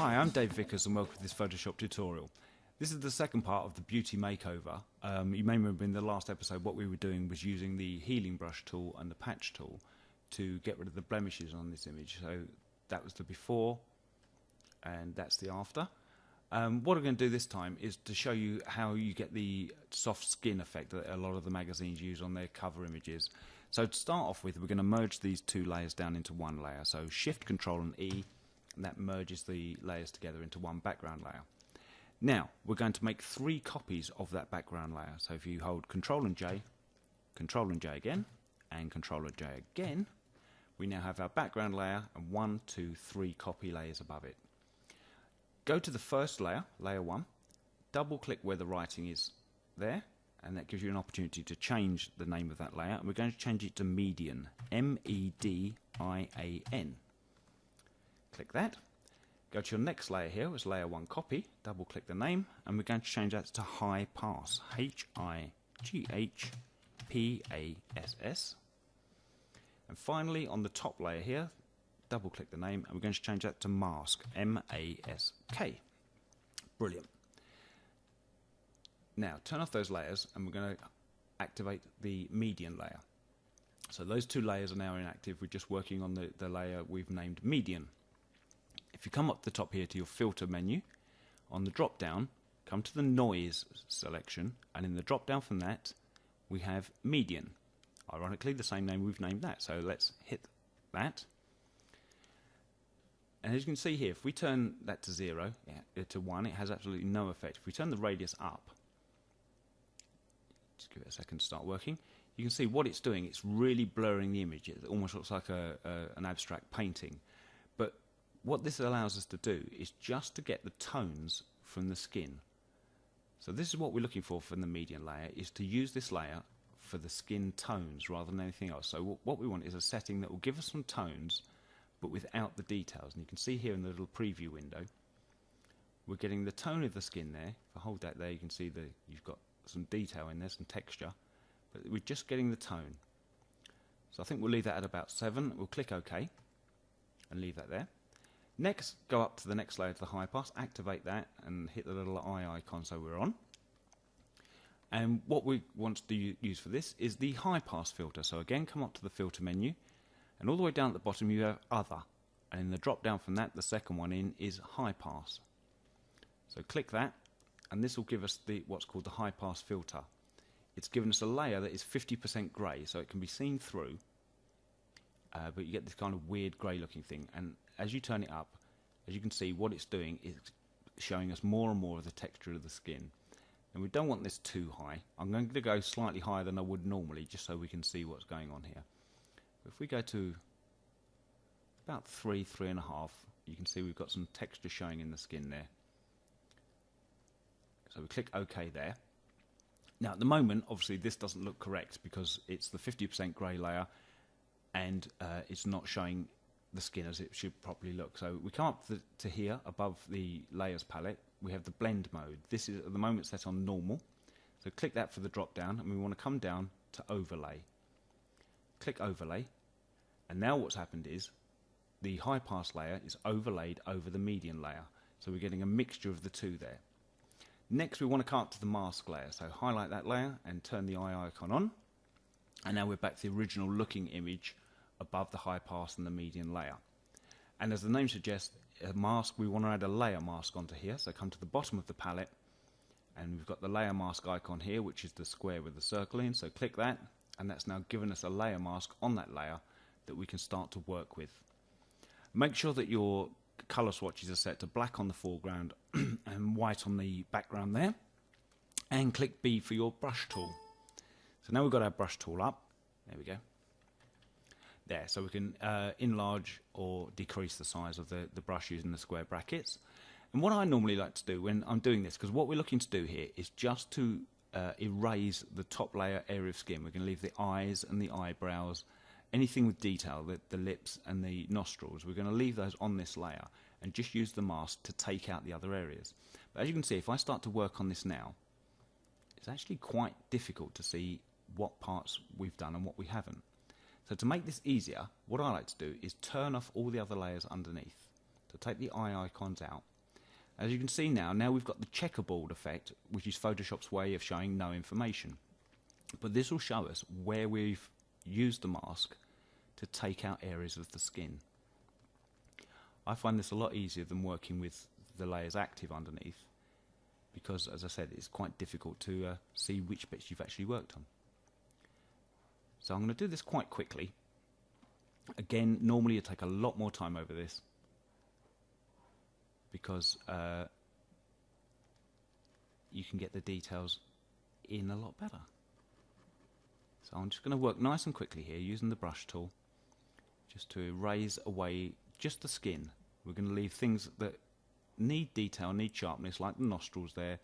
Hi, I'm Dave Vickers and welcome to this Photoshop tutorial. This is the second part of the beauty makeover. You may remember in the last episode what we were doing was using the healing brush tool and the patch tool to get rid of the blemishes on this image. So that was the before and that's the after. What I'm going to do this time is to show you how you get the soft skin effect that a lot of the magazines use on their cover images. So to start off with, we're going to merge these two layers down into one layer. So Shift, Control and E, and that merges the layers together into one background layer. Now we're going to make 3 copies of that background layer. So if you hold Control and J again, and Control and J again, we now have our background layer and 1, 2, 3 copy layers above it. Go to the first layer, layer 1, double click where the writing is there, and that gives you an opportunity to change the name of that layer, and we're going to change it to Median, M-E-D-I-A-N. Click that. Go to your next layer here, it's layer 1 copy, double click the name, and we're going to change that to High Pass, H-I-G-H-P-A-S-S. And finally on the top layer here, double click the name, and we're going to change that to Mask, M-A-S-K. Brilliant. Now turn off those layers and we're going to activate the median layer. So those 2 layers are now inactive, we're just working on the layer we've named median. If you come up the top here to your filter menu, on the drop down, come to the noise selection, and in the drop down from that we have median. Ironically the same name we've named that, so let's hit that. And as you can see here, if we turn that to 0, to 1, it has absolutely no effect. If we turn the radius up, just give it a second to start working, you can see what it's doing. It's really blurring the image. It almost looks like an abstract painting. But what this allows us to do is just to get the tones from the skin. So this is what we're looking for from the median layer, is to use this layer for the skin tones rather than anything else. So what we want is a setting that will give us some tones but without the details. And you can see here in the little preview window, we're getting the tone of the skin there. If I hold that there, you can see that you've got some detail in there, some texture, but we're just getting the tone. So I think we'll leave that at about 7. We'll click OK and leave that there. Next, go up to the next layer, to the high pass, activate that and hit the little eye icon so we're on. And what we want to use for this is the high pass filter. So again, come up to the filter menu, and all the way down at the bottom you have Other, and in the drop down from that, the second one in is High Pass. So click that, and this will give us what's called the High Pass filter. It's given us a layer that is 50% grey, so it can be seen through, but you get this kind of weird grey looking thing. And as you turn it up, as you can see, what it's doing is showing us more and more of the texture of the skin. And we don't want this too high. I'm going to go slightly higher than I would normally, just so we can see what's going on here. If we go to about 3, 3.5, you can see we've got some texture showing in the skin there. So we click OK there. Now at the moment, obviously this doesn't look correct because it's the 50% grey layer and it's not showing the skin as it should properly look. So we come up to here above the layers palette, we have the blend mode. This is at the moment set on normal. So click that for the drop down, and we want to come down to overlay. Click overlay, and now what's happened is the high pass layer is overlaid over the median layer, so we're getting a mixture of the 2 there. Next we want to come up to the mask layer, so highlight that layer and turn the eye icon on, and now we're back to the original looking image above the high pass and the median layer. And as the name suggests, a mask, we want to add a layer mask onto here, so come to the bottom of the palette and we've got the layer mask icon here, which is the square with the circle in, so click that. And that's now given us a layer mask on that layer that we can start to work with. Make sure that your colour swatches are set to black on the foreground and white on the background there. And click B for your brush tool. So now we've got our brush tool up. There we go. There, so we can enlarge or decrease the size of the brush using the square brackets. And what I normally like to do when I'm doing this, because what we're looking to do here is just to erase the top layer area of skin. We're going to leave the eyes and the eyebrows, anything with detail, the lips and the nostrils. We're going to leave those on this layer and just use the mask to take out the other areas. But as you can see, if I start to work on this now, it's actually quite difficult to see what parts we've done and what we haven't. So to make this easier, what I like to do is turn off all the other layers underneath. to take the eye icons out. As you can see now we've got the checkerboard effect, which is Photoshop's way of showing no information. But this will show us where we've used the mask to take out areas of the skin. I find this a lot easier than working with the layers active underneath, because, as I said, it's quite difficult to see which bits you've actually worked on. So I'm going to do this quite quickly. Again, normally you take a lot more time over this, because you can get the details in a lot better. So I'm just going to work nice and quickly here using the brush tool, just to erase away just the skin. We're going to leave things that need detail, need sharpness, like the nostrils there,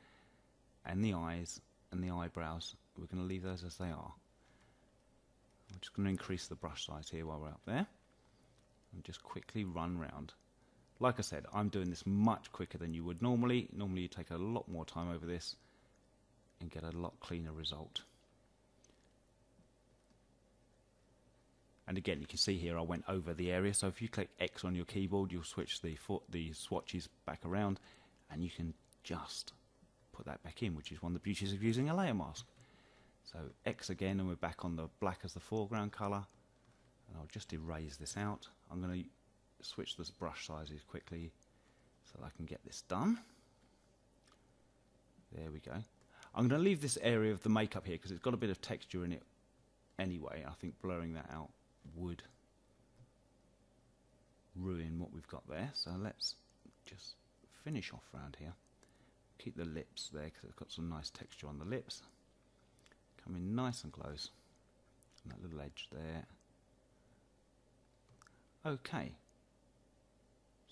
and the eyes and the eyebrows. We're going to leave those as they are. I'm just going to increase the brush size here while we're up there, and just quickly run round. Like I said, I'm doing this much quicker than you would normally. Normally you take a lot more time over this and get a lot cleaner result. And again, you can see here I went over the area, so if you click X on your keyboard, you'll switch the swatches back around, and you can just put that back in, which is one of the beauties of using a layer mask. So X again, and we're back on the black as the foreground colour, and I'll just erase this out. I'm going to switch this brush sizes quickly so that I can get this done. There we go. I'm going to leave this area of the makeup here because it's got a bit of texture in it anyway. I think blurring that out would ruin what we've got there, so let's just finish off around here. Keep the lips there because it's got some nice texture on the lips. Come in nice and close, and that little edge there. Okay,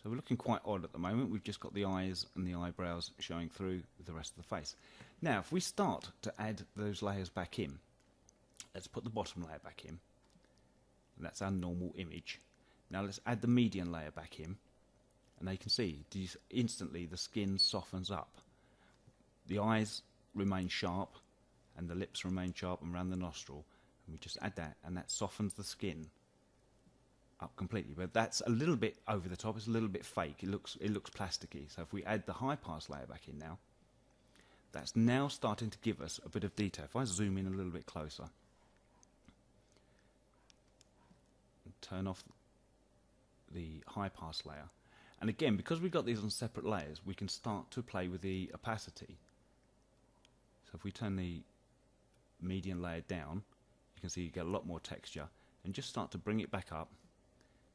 so we're looking quite odd at the moment. We've just got the eyes and the eyebrows showing through with the rest of the face. Now if we start to add those layers back in, let's put the bottom layer back in, and that's our normal image. Now let's add the median layer back in, and you can see instantly the skin softens up. The eyes remain sharp and the lips remain sharp around the nostril, and we just add that, and that softens the skin up completely. But that's a little bit over the top, it's a little bit fake, it looks plasticky. So if we add the high pass layer back in now, that's now starting to give us a bit of detail. If I zoom in a little bit closer and turn off the high pass layer, and again, because we've got these on separate layers, we can start to play with the opacity. So if we turn the median layer down, you can see you get a lot more texture, and just start to bring it back up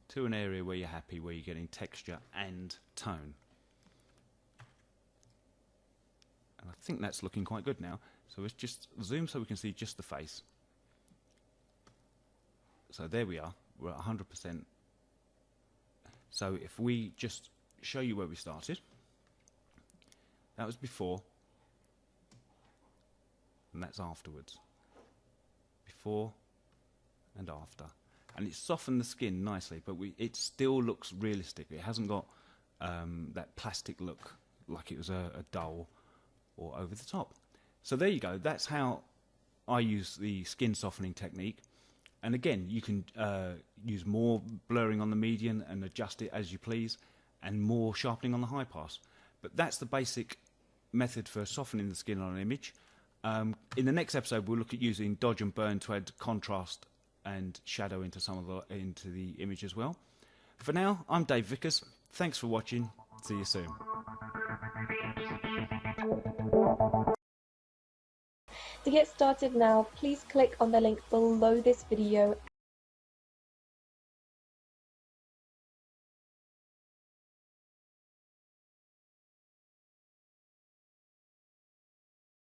to an area where you're happy, where you're getting texture and tone. And I think that's looking quite good now. So let's just zoom so we can see just the face. So there we are, we're at 100%. So if we just show you where we started, that was before, and that's afterwards. Before and after. And it's softened the skin nicely, but it still looks realistic. It hasn't got that plastic look like it was a dull or over the top. So there you go, that's how I use the skin softening technique. And again, you can use more blurring on the median and adjust it as you please, and more sharpening on the high pass. But that's the basic method for softening the skin on an image. In the next episode, we'll look at using dodge and burn to add contrast and shadow into into the image as well. For now, I'm Dave Vickers. Thanks for watching. See you soon. To get started now, please click on the link below this video